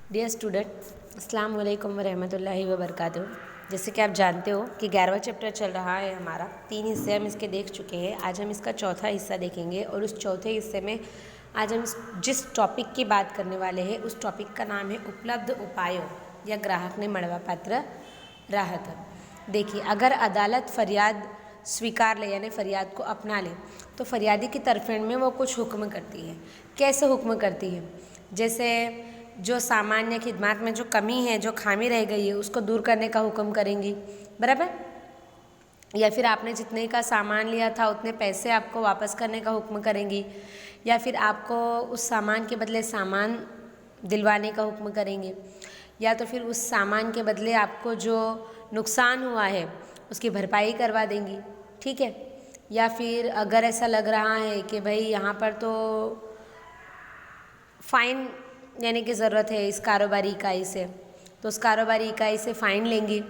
Dear student, अस्सलाम वालेकुम वरहमतुल्लाहि वबरकातुहू। जैसे कि आप जानते हो कि 11वां चैप्टर चल रहा है हमारा। 3 हिस्से हम इसके देख चुके हैं। आज हम इसका चौथा हिस्सा देखेंगे और उस चौथे हिस्से में आज हम जिस टॉपिक की बात करने वाले हैं उस टॉपिक का नाम है उपलब्ध उपायों या ग्राहक ने મળવાપાત્ર राहत। देखिए, अगर अदालत फरियाद स्वीकार ले यानी फरियाद को अपना ले तो फरियादी की तरफेण में वो कुछ हुक्म करती है। कैसे हुक्म करती है? जैसे जो सामान्य खिदमत में जो कमी है, जो खामी रह गई है, उसको दूर करने का हुक्म करेंगी, बराबर। या फिर आपने जितने का सामान लिया था उतने पैसे आपको वापस करने का हुक्म करेंगी, या फिर आपको उस सामान के बदले सामान दिलवाने का हुक्म करेंगे, या तो फिर उस सामान के बदले आपको जो नुकसान हुआ है उसकी भरपाई करवा देंगी, ठीक है। या फिर अगर ऐसा लग रहा है कि भाई यहाँ पर तो फ़ाइन देने की ज़रूरत है इस कारोबारी इकाई से, तो उस कारोबारी इकाई से फ़ाइन लेंगी।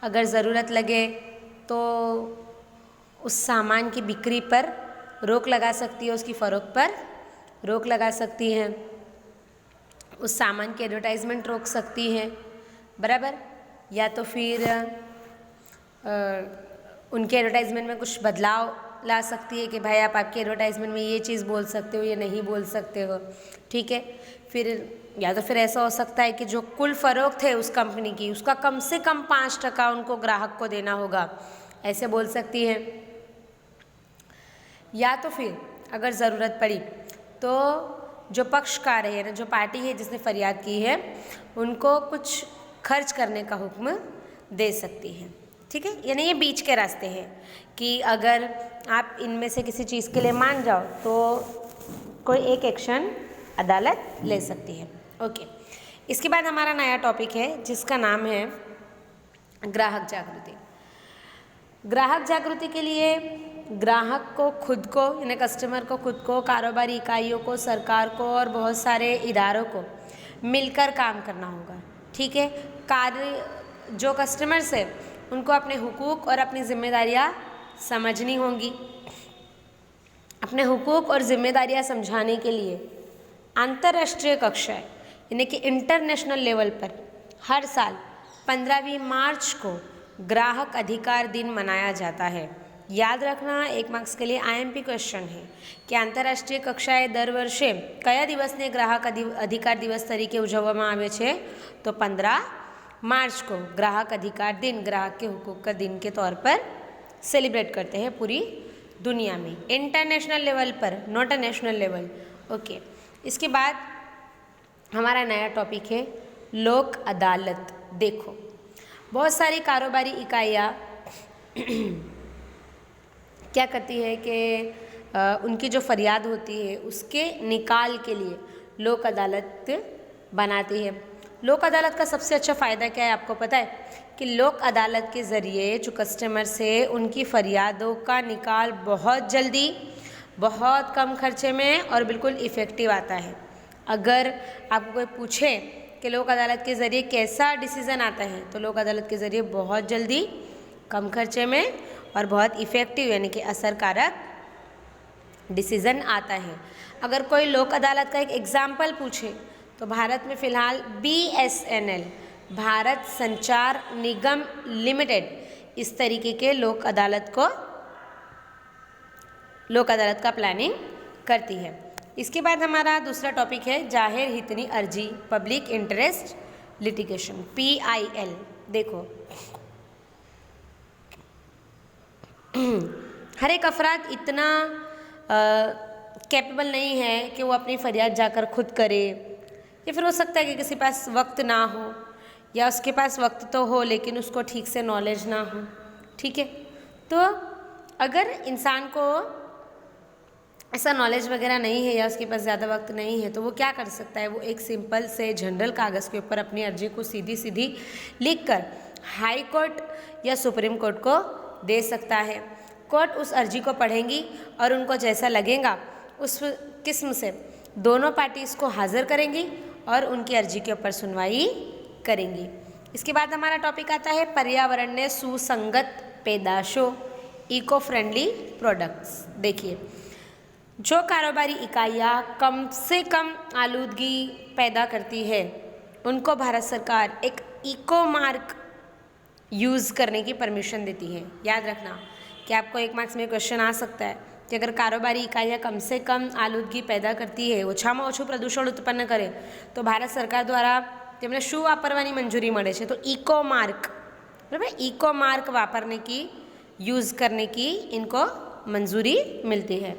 अगर ज़रूरत लगे तो उस सामान की बिक्री पर रोक लगा सकती है, उसकी फ़रोख्त पर रोक लगा सकती हैं, उस सामान की एडवर्टाइजमेंट रोक सकती हैं, बराबर। या तो फिर उनके एडवर्टाइजमेंट में कुछ बदलाव ला सकती है कि भाई आप आपके एडवर्टाइजमेंट में ये चीज़ बोल सकते हो, ये नहीं बोल सकते हो, ठीक है। फिर या तो फिर ऐसा हो सकता है कि जो कुल फ़रोख्त है उस कंपनी की उसका कम से कम 5% उनको ग्राहक को देना होगा, ऐसे बोल सकती है। या तो फिर अगर ज़रूरत पड़ी तो जो पक्षकार है ना, जो पार्टी है जिसने फरियाद की है, उनको कुछ खर्च करने का हुक्म दे सकती है, ठीक है। यानी ये बीच के रास्ते हैं कि अगर आप इनमें से किसी चीज़ के लिए मान जाओ तो कोई एक एक्शन अदालत ले सकती है, ओके। इसके बाद हमारा नया टॉपिक है जिसका नाम है ग्राहक जागृति। ग्राहक जागृति के लिए ग्राहक को खुद को यानी कस्टमर को खुद को, कारोबारी इकाइयों को, सरकार को और बहुत सारे इदारों को मिलकर काम करना होगा, ठीक है। जो कस्टमर्स है उनको अपने हुकूक और अपनी जिम्मेदारियां समझनी होंगी। अपने हुकूक और जिम्मेदारियां समझाने के लिए अंतर्राष्ट्रीय कक्षाएं यानी कि इंटरनेशनल लेवल पर हर साल 15वीं मार्च को ग्राहक अधिकार दिन मनाया जाता है। याद रखना, 1 मार्क्स के लिए IMP क्वेश्चन है कि आंतरराष्ट्रीय कक्षाએ દર વર્ષે કયા દિવસને ગ્રાહક अधिकार दिवस तरीके ઉજવવામાં આવે છે? तो 15 मार्च को ग्राहक अधिकार दिन, ग्राहक के हुकूक का दिन के तौर पर सेलिब्रेट करते हैं पूरी दुनिया में, इंटरनेशनल लेवल पर, not a national level, okay. इसके बाद हमारा नया टॉपिक है लोक अदालत। देखो, बहुत सारी कारोबारी इकाइयाँ क्या करती है कि उनकी जो फरियाद होती है उसके निकाल के लिए लोक अदालत बनाती है। लोक अदालत का सबसे अच्छा फ़ायदा क्या है आपको पता है? कि लोक अदालत के ज़रिए जो कस्टमर्स है उनकी फ़रियादों का निकाल बहुत जल्दी, बहुत कम खर्चे में और बिल्कुल इफ़ेक्टिव आता है। अगर आपको कोई पूछे कि लोक अदालत के ज़रिए कैसा डिसीज़न आता है, तो लोक अदालत के ज़रिए बहुत जल्दी, कम खर्चे में और बहुत इफ़ेक्टिव यानी कि असरकारक डिसीज़न आता है। अगर कोई लोक अदालत का एक एग्ज़ाम्पल पूछे तो भारत में फ़िलहाल BSNL, भारत संचार निगम लिमिटेड, इस तरीके के लोक अदालत का प्लानिंग करती है। इसके बाद हमारा दूसरा टॉपिक है जाहिर हितनी अर्जी, पब्लिक इंटरेस्ट लिटिगेशन, PIL। देखो, हर एक अफराद इतना कैपेबल नहीं है कि वो अपनी फरियाद जाकर खुद करे, या फिर हो सकता है कि किसी पास वक्त ना हो, या उसके पास वक्त तो हो लेकिन उसको ठीक से नॉलेज ना हो, ठीक है। तो अगर इंसान को ऐसा नॉलेज वगैरह नहीं है या उसके पास ज़्यादा वक्त नहीं है तो वो क्या कर सकता है? वो एक सिंपल से जनरल कागज़ के ऊपर अपनी अर्जी को सीधी सीधी लिखकर हाई कोर्ट या सुप्रीम कोर्ट को दे सकता है। कोर्ट उस अर्जी को पढ़ेंगी और उनको जैसा लगेगा उस किस्म से दोनों पार्टीज़ को हाज़िर करेंगी और उनकी अर्जी के ऊपर सुनवाई करेंगी। इसके बाद हमारा टॉपिक आता है पर्यावरण में सुसंगत पैदाशों, इको फ्रेंडली प्रोडक्ट्स। देखिए, जो कारोबारी इकाइयाँ कम से कम आलूदगी पैदा करती है उनको भारत सरकार एक इको मार्क यूज़ करने की परमिशन देती है। याद रखना कि आपको 1 मार्क्स में क्वेश्चन आ सकता है कि अगर कारोबारी इकाइयाँ कम से कम आलूदगी पैदा करती है, ઓછામાં ઓછું પ્રદૂષણ ઉત્પન્ન કરે, તો ભારત સરકાર દ્વારા તેમને શું વાપરવાની મંજૂરી મળે છે? તો ઇકો માર્ક, बराबर, इको मार्क वापरने की, यूज़ करने की इनको मंजूरी मिलती है।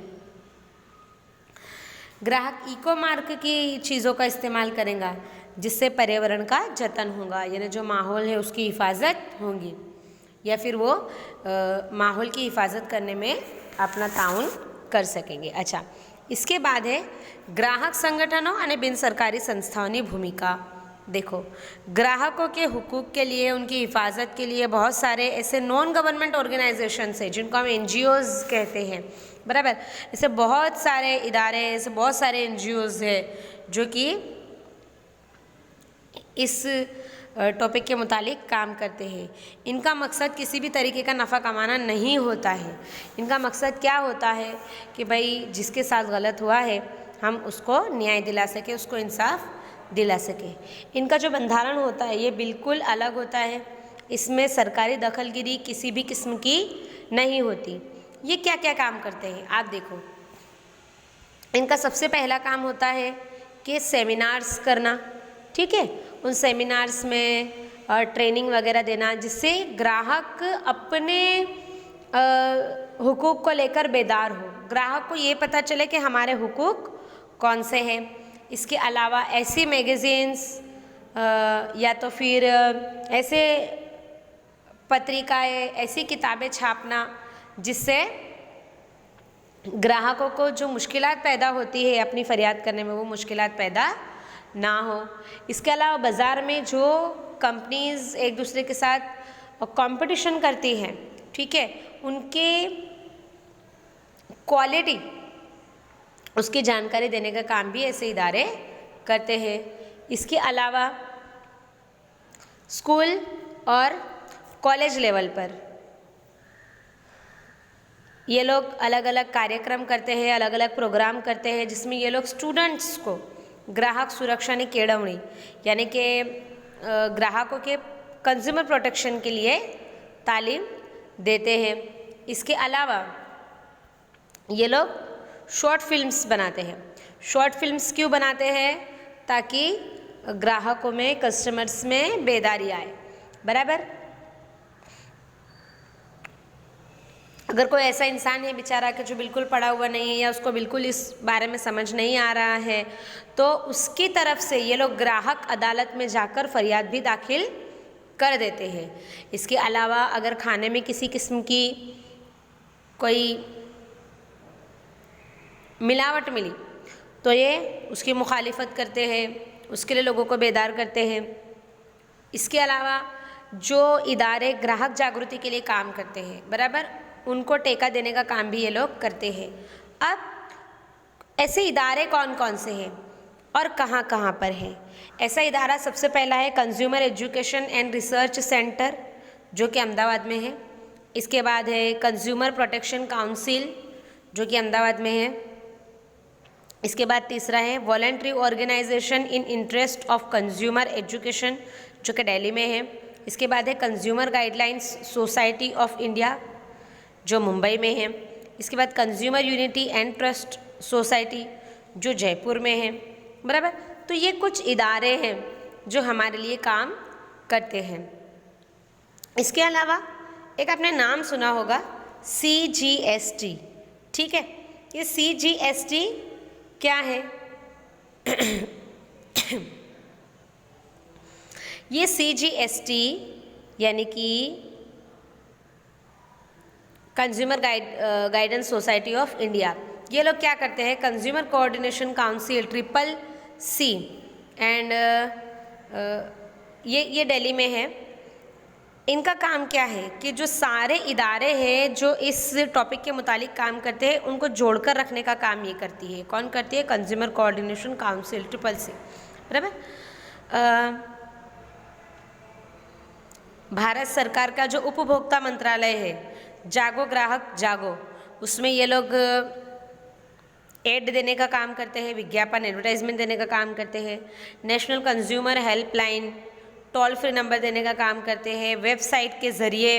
ग्राहक इको मार्क की चीज़ों का इस्तेमाल करेगा जिससे पर्यावरण का जतन होगा, यानी जो माहौल है उसकी हिफाजत होगी, या फिर वो माहौल की हिफाजत करने में अपना ताउन कर सकेंगे। अच्छा, इसके बाद है ग्राहक संगठनों और बिन सरकारी संस्थाओं की भूमिका। देखो, ग्राहकों के हुकूक के लिए, उनकी हिफाजत के लिए बहुत सारे ऐसे नॉन गवर्नमेंट ऑर्गेनाइजेशंस हैं जिनको हम एनजीओज़ कहते हैं, बराबर। ऐसे बहुत सारे इदारे, ऐसे बहुत सारे एनजीओज़ हैं जो कि इस टॉपिक के मुतालिक काम करते हैं। इनका मकसद किसी भी तरीके का नफ़ा कमाना नहीं होता है। इनका मकसद क्या होता है कि भाई जिसके साथ गलत हुआ है हम उसको न्याय दिला सके, उसको इंसाफ दिला सके। इनका जो बंधारण होता है ये बिल्कुल अलग होता है, इसमें सरकारी दखलगिरी किसी भी किस्म की नहीं होती। ये क्या क्या काम करते हैं आप देखो। इनका सबसे पहला काम होता है कि सेमिनार्स करना, ठीक है, उन सेमिनार्स में ट्रेनिंग वगैरह देना जिससे ग्राहक अपने हुकूक को लेकर बेदार हो, ग्राहक को ये पता चले कि हमारे हुकूक कौन से हैं। इसके अलावा ऐसी मैगज़ीन्स या तो फिर ऐसे पत्रिकाएँ, ऐसी किताबें छापना जिससे ग्राहकों को जो मुश्किलात पैदा होती है अपनी फ़रियाद करने में, वो मुश्किलात पैदा ना हो। इसके अलावा बाज़ार में जो कंपनीज़ एक दूसरे के साथ कंपटीशन करती हैं, ठीक है, उनके क्वालिटी, उसकी जानकारी देने का काम भी ऐसे इदारे करते हैं। इसके अलावा स्कूल और कॉलेज लेवल पर ये लोग अलग अलग कार्यक्रम करते हैं, अलग अलग प्रोग्राम करते हैं जिसमें ये लोग स्टूडेंट्स को ग्राहक सुरक्षा की केळवणी, यानी कि ग्राहकों के कंज्यूमर प्रोटेक्शन के लिए तालीम देते हैं। इसके अलावा ये लोग शॉर्ट फिल्म्स बनाते हैं। शॉर्ट फिल्म्स क्यों बनाते हैं? ताकि ग्राहकों में, कस्टमर्स में बेदारी आए, बराबर। अगर कोई ऐसा इंसान है बेचारा कि जो बिल्कुल पढ़ा हुआ नहीं है या उसको बिल्कुल इस बारे में समझ नहीं आ रहा है, तो उसकी तरफ से ये लोग ग्राहक अदालत में जाकर फरियाद भी दाखिल कर देते हैं। इसके अलावा अगर खाने में किसी किस्म की कोई मिलावट मिली तो ये उसकी मुखालिफत करते हैं, उसके लिए लोगों को बेदार करते हैं। इसके अलावा जो इदारे ग्राहक जागृति के लिए काम करते हैं, बराबर, उनको टेका देने का काम भी ये लोग करते हैं। अब ऐसे इदारे कौन कौन से हैं और कहाँ कहाँ पर हैं? ऐसा इदारा सबसे पहला है consumer education and research centre, जो कि अहमदाबाद में है। इसके बाद है कंज्यूमर प्रोटेक्शन काउंसिल, जो कि अहमदाबाद में है। इसके बाद तीसरा है voluntary organisation in interest of consumer education, जो कि दिल्ली में है। इसके बाद है consumer guidelines society of India, जो मुंबई में है। इसके बाद consumer unity and trust society, जो जयपुर में है, बराबर। तो ये कुछ इदारे हैं जो हमारे लिए काम करते हैं। इसके अलावा एक आपने नाम सुना होगा CGST, ठीक है। ये CGST क्या है? ये CGST यानी कि consumer guidance society of India, ये लोग क्या करते हैं? Consumer coordination council CCC and ये दिल्ली में है। इनका काम क्या है कि जो सारे इदारे हैं जो इस टॉपिक के मुतालिक काम करते हैं उनको जोड़कर रखने का काम ये करती है। कौन करती है? कंज्यूमर कोऑर्डिनेशन काउंसिल CCC, बराबर। भारत सरकार का जो उपभोक्ता मंत्रालय है, जागो ग्राहक जागो, उसमें ये लोग एड देने का काम करते हैं, विज्ञापन एडवर्टाइजमेंट देने का काम करते हैं, national consumer helpline toll free number देने का काम करते हैं, वेबसाइट के ज़रिए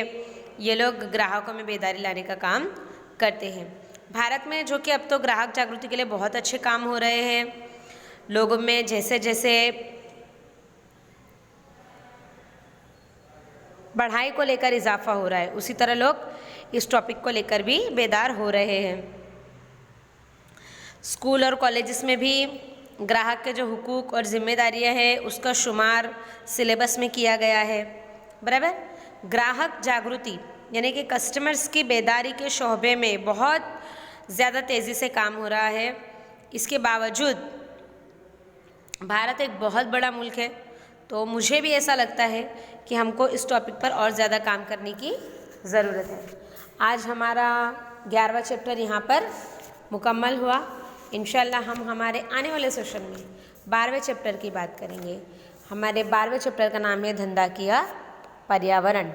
ये लोग ग्राहकों में बेदारी लाने का काम करते हैं। भारत में जो कि अब तो ग्राहक जागृति के लिए बहुत अच्छे काम हो रहे हैं, लोगों में जैसे जैसे पढ़ाई को लेकर इजाफा हो रहा है, उसी तरह लोग इस टॉपिक को लेकर भी बेदार हो रहे हैं। स्कूल और कॉलेजेस में भी ग्राहक के जो हुकूक और जिम्मेदारियां हैं उसका शुमार सिलेबस में किया गया है, बराबर। ग्राहक जागृति यानी कि कस्टमर्स की बेदारी के शोबे में बहुत ज़्यादा तेज़ी से काम हो रहा है। इसके बावजूद भारत एक बहुत बड़ा मुल्क है, तो मुझे भी ऐसा लगता है कि हमको इस टॉपिक पर और ज़्यादा काम करने की ज़रूरत है। आज हमारा 11वां चैप्टर यहाँ पर मुकम्मल हुआ। इंशाल्लाह हम हमारे आने वाले सेशन में 12वें चैप्टर की बात करेंगे। हमारे 12वें चैप्टर का नाम है धंधा किया पर्यावरण।